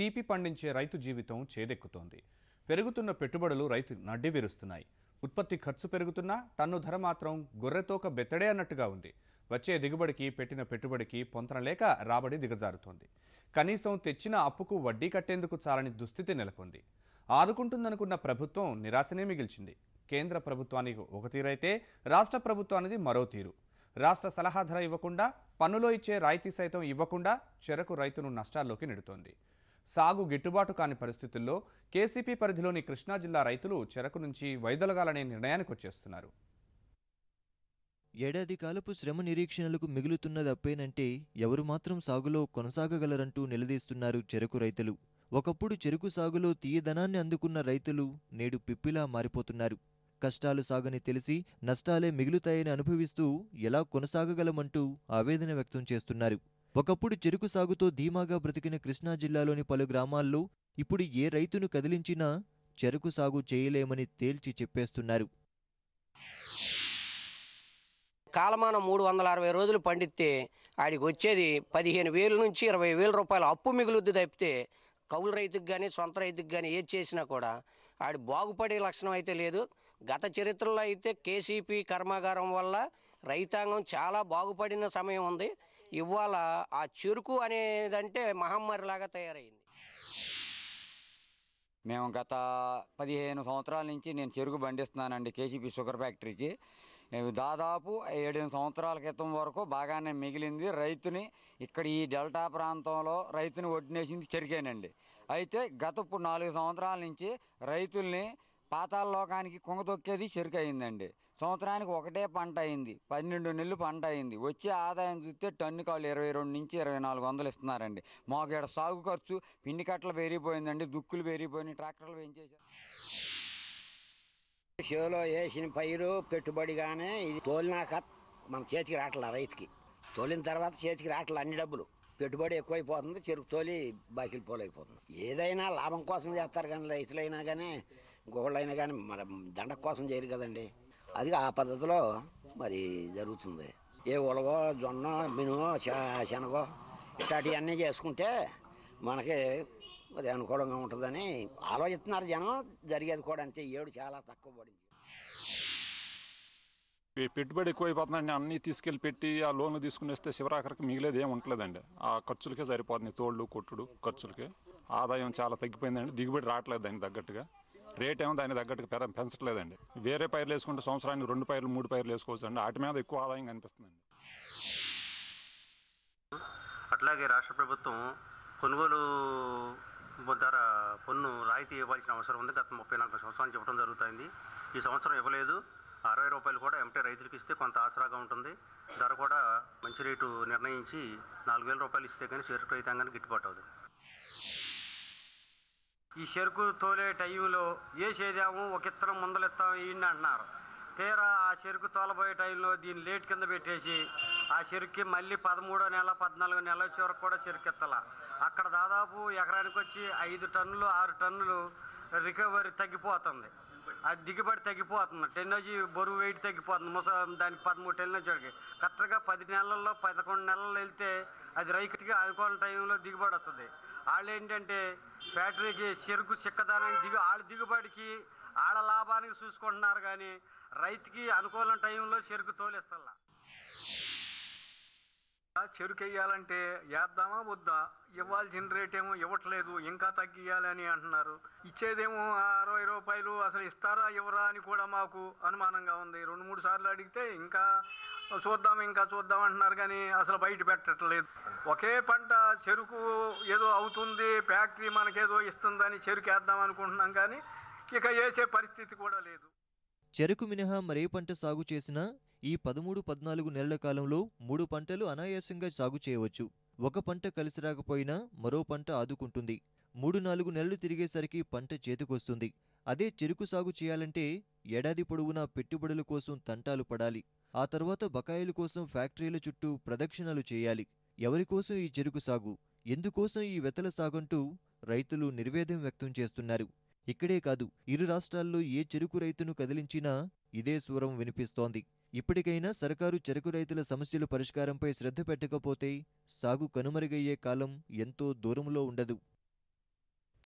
తీపి పండించే రైతు జీవితం చేదెక్కుతోంది. పెరుగుతున్న పెట్టుబడులు రైతు నడ్డి విరుస్తున్నాయి. ఉత్పత్తి ఖర్చు పెరుగుతున్నా టన్ను ధర మాత్రం గొర్రెతోక బెత్తడే అన్నట్టుగా ఉంది. వచ్చే దిగుబడికి పెట్టిన పెట్టుబడికి పొంతన లేక రాబడి దిగజారుతోంది. కనీసం తెచ్చిన అప్పుకు వడ్డీ కట్టేందుకు చాలని దుస్థితి నెలకొంది. ఆదుకుంటుందనుకున్న ప్రభుత్వం నిరాశనే మిగిల్చింది. కేంద్ర ప్రభుత్వానికి ఒక తీరైతే రాష్ట్ర ప్రభుత్వానికి మరో తీరు. రాష్ట్ర సలహా ధర ఇవ్వకుండా, పన్నులో ఇచ్చే రాయితీ సైతం ఇవ్వకుండా చెరకు రైతును నష్టాల్లోకి నెడుతోంది. సాగు గిట్టుబాటు కాని పరిస్థితుల్లో కేసీపీ పరిధిలోని కృష్ణా జిల్లా రైతులు చెరకు నుంచి వైదొలగాలనే నిర్ణయానికి వచ్చేస్తున్నారు. ఏడాది కాలపు శ్రమ నిరీక్షణలకు మిగులుతున్నదప్పేనంటే ఎవరు మాత్రం సాగులో కొనసాగగలరంటూ నిలదీస్తున్నారు చెరకు రైతులు. ఒకప్పుడు చెరకు సాగులో తీయదనాన్ని అందుకున్న రైతులు నేడు పిప్పిలా మారిపోతున్నారు. కష్టాలు సాగని తెలిసి నష్టాలే మిగులుతాయని అనుభవిస్తూ ఎలా కొనసాగగలమంటూ ఆవేదన వ్యక్తం చేస్తున్నారు. ఒకప్పుడు చెరకు సాగుతో ధీమాగా బ్రతికిన కృష్ణా జిల్లాలోని పలు గ్రామాల్లో ఇప్పుడు ఏ రైతును కదిలించినా చెరకు సాగు చేయలేమని తేల్చి చెప్పేస్తున్నారు. కాలమానం 360 రోజులు పండితే ఆడికి వచ్చేది 15,000 నుంచి 20,000 రూపాయలు అప్పు మిగులుద్ది తప్పితే కౌలు రైతుకు కానీ సొంత రైతుకు కానీ ఏది చేసినా కూడా ఆడి బాగుపడే లక్షణం అయితే లేదు. గత చరిత్రలో అయితే కేసీపీ కర్మాగారం వల్ల రైతాంగం చాలా బాగుపడిన సమయం ఉంది. ఇవాళ ఆ చెరుకు అనేదంటే మహమ్మారిలాగా తయారైంది. మేము గత 15 సంవత్సరాల నుంచి నేను చెరుకు పండిస్తున్నానండి కేసీపీ షుగర్ ఫ్యాక్టరీకి. దాదాపు 7 సంవత్సరాల క్రితం వరకు బాగానే మిగిలింది. రైతుని ఇక్కడ ఈ డెల్టా ప్రాంతంలో రైతుని ఒడ్డినేసింది చెరుకేనండి. అయితే గత 4 సంవత్సరాల నుంచి రైతుల్ని పాతాళ లోకానికి కుంగతొక్కేది చెరుకు అయిందండి. సంవత్సరానికి ఒకటే పంట అయింది, 12 నెలలు పంట అయింది. వచ్చే ఆదాయం చూస్తే టన్ను కాళ్ళు 22 నుంచి 2400 ఇస్తున్నారండి. మాకు ఇక్కడ సాగు ఖర్చు పిండి కట్టలు పెరిగిపోయిందండి, దుక్కులు పెరిగిపోయినాయి, ట్రాక్టర్లు పెంచేసారు. షోలో వేసిన పైరు పెట్టుబడిగానే ఇది తోలినాక మన చేతికి రావట్లే. రైతుకి తోలిన తర్వాత చేతికి రావట్లే అన్ని డబ్బులు. పెట్టుబడి ఎక్కువైపోతుంది, చెరుకు తోలి బాకీలు పోలైపోతుంది. ఏదైనా లాభం కోసం చేస్తారు కానీ రైతులైనా కానీ ఇంకొకళ్ళైనా కానీ మరి దండ కోసం చేయరు కదండి. అది ఆ పద్ధతిలో మరి జరుగుతుంది. ఏ ఉలవో జొన్న మినుమో శనగో ఇట్లాంటివన్నీ చేసుకుంటే మనకి మరి అనుకూలంగా ఉంటుందని ఆలోచిస్తున్నారు జనం. జరిగేది కూడా అంతే. ఏడు చాలా తక్కువ పడింది. పెట్టుబడి ఎక్కువైపోతుందండి. అన్నీ తీసుకెళ్ళి పెట్టి ఆ లోన్లు తీసుకుని వస్తే శివరాఖరికి మిగిలేదు ఏమి ఉండలేదండి. ఆ ఖర్చులకే సరిపోతుంది. తోళ్ళు కొట్టుడు ఖర్చులకే ఆదాయం చాలా తగ్గిపోయిందండి. దిగుబడి రావట్లేదు దానికి తగ్గట్టుగా. రేట్ ఏమో దానికి తగ్గట్టుగా పెంచట్లేదండి. వేరే పైర్లు వేసుకుంటే సంవత్సరానికి 2 పైర్లు 3 పైర్లు వేసుకోవచ్చు అండి. వాటి మీద ఎక్కువ ఆదాయం కనిపిస్తుందండి. అట్లాగే రాష్ట్ర ప్రభుత్వం కొనుగోలు ధర పన్ను రాయితీ ఇవ్వాల్సిన అవసరం ఉంది. గత 30-40 సంవత్సరాలు చెప్పడం జరుగుతుంది. ఈ సంవత్సరం ఇవ్వలేదు. 60 రూపాయలు కూడా ఎంటే రైతులకు ఇస్తే కొంత ఆసరాగా ఉంటుంది. ధర కూడా మంచి రేటు నిర్ణయించి 4,000 రూపాయలు ఇస్తే కానీ చెరుకు రైతాంగానికి గిట్టుబాటు అవుతుంది. ఈ చెరుకు తోలే టైంలో వేసేదేమో ఒక ఇత్తనం ముందలెత్తాం ఇన్ని అంటున్నారు. తీరా ఆ చెరుకు తోలబోయే టైంలో దీన్ని లేట్ కింద పెట్టేసి ఆ చెరుకుకి మళ్ళీ 13వ నెల 14వ నెల వచ్చే వరకు కూడా చెరుకు ఎత్తాల. అక్కడ దాదాపు ఎకరానికి వచ్చి 5 టన్నులు 6 టన్నులు రికవరీ తగ్గిపోతుంది. అది దిగుబడి తగ్గిపోతుంది. టెక్నాలజీ బరువు వెయిట్ తగ్గిపోతుంది. దానికి 13 టెక్నాలజీకి కరెక్ట్గా 10 నెలల్లో 11 నెలలు వెళ్తే అది రైతుకి అనుకోని టైంలో దిగుబడి వస్తుంది. వాళ్ళు ఏంటంటే ఫ్యాక్టరీకి చెరుకు చిక్కదానానికి వాళ్ళ దిగుబడికి వాళ్ళ లాభానికి చూసుకుంటున్నారు కానీ రైతుకి అనుకూలం టైంలో చెరుకు తోలిస్తల్లా. చెరుకు వేయాలంటే వేద్దామా వద్దా, ఇవ్వాల్సిన రేట్ ఏమో ఇవ్వట్లేదు, ఇంకా తగ్గియాలని అంటున్నారు. ఇచ్చేదేమో 60 రూపాయలు. అసలు ఇస్తారా ఇవ్వరా అని కూడా మాకు అనుమానంగా ఉంది. 2-3 సార్లు అడిగితే ఇంకా చూద్దాం అంటున్నారు కానీ అసలు బయట పెట్టట్లేదు. ఒకే పంట చెరుకు ఏదో అవుతుంది, ఫ్యాక్టరీ మనకేదో ఇస్తుందని చెరుకు వేద్దాం అనుకుంటున్నాం కానీ ఇక వేసే పరిస్థితి కూడా లేదు. చెరకు మినహా మరే పంట సాగు చేసినా ఈ 13-14 నెలల కాలంలో 3 పంటలు అనాయాసంగా సాగు చేయవచ్చు. ఒక పంట కలిసి రాకపోయినా మరో పంట ఆదుకుంటుంది. 3-4 నెలలు తిరిగేసరికి పంట చేతికొస్తుంది. అదే చెరుకు సాగు చేయాలంటే ఏడాది పొడవునా పెట్టుబడుల కోసం తంటాలు పడాలి. ఆ తర్వాత బకాయిల కోసం ఫ్యాక్టరీల చుట్టూ ప్రదక్షిణలు చేయాలి. ఎవరికోసం ఈ చెరుకు సాగు, ఎందుకోసం ఈ వెతల సాగంటూ రైతులు నిర్వేదం వ్యక్తం చేస్తున్నారు. ఇక్కడే కాదు, ఇరు రాష్ట్రాల్లో ఏ చెరుకు రైతును కదిలించినా ఇదే స్వరం వినిపిస్తోంది. ఇప్పటికైనా సర్కారు చెరకు రైతుల సమస్యల పరిష్కారంపై శ్రద్ధ పెట్టకపోతే సాగు కనుమరుగయ్యే కాలం ఎంతో దూరంలో ఉండదు.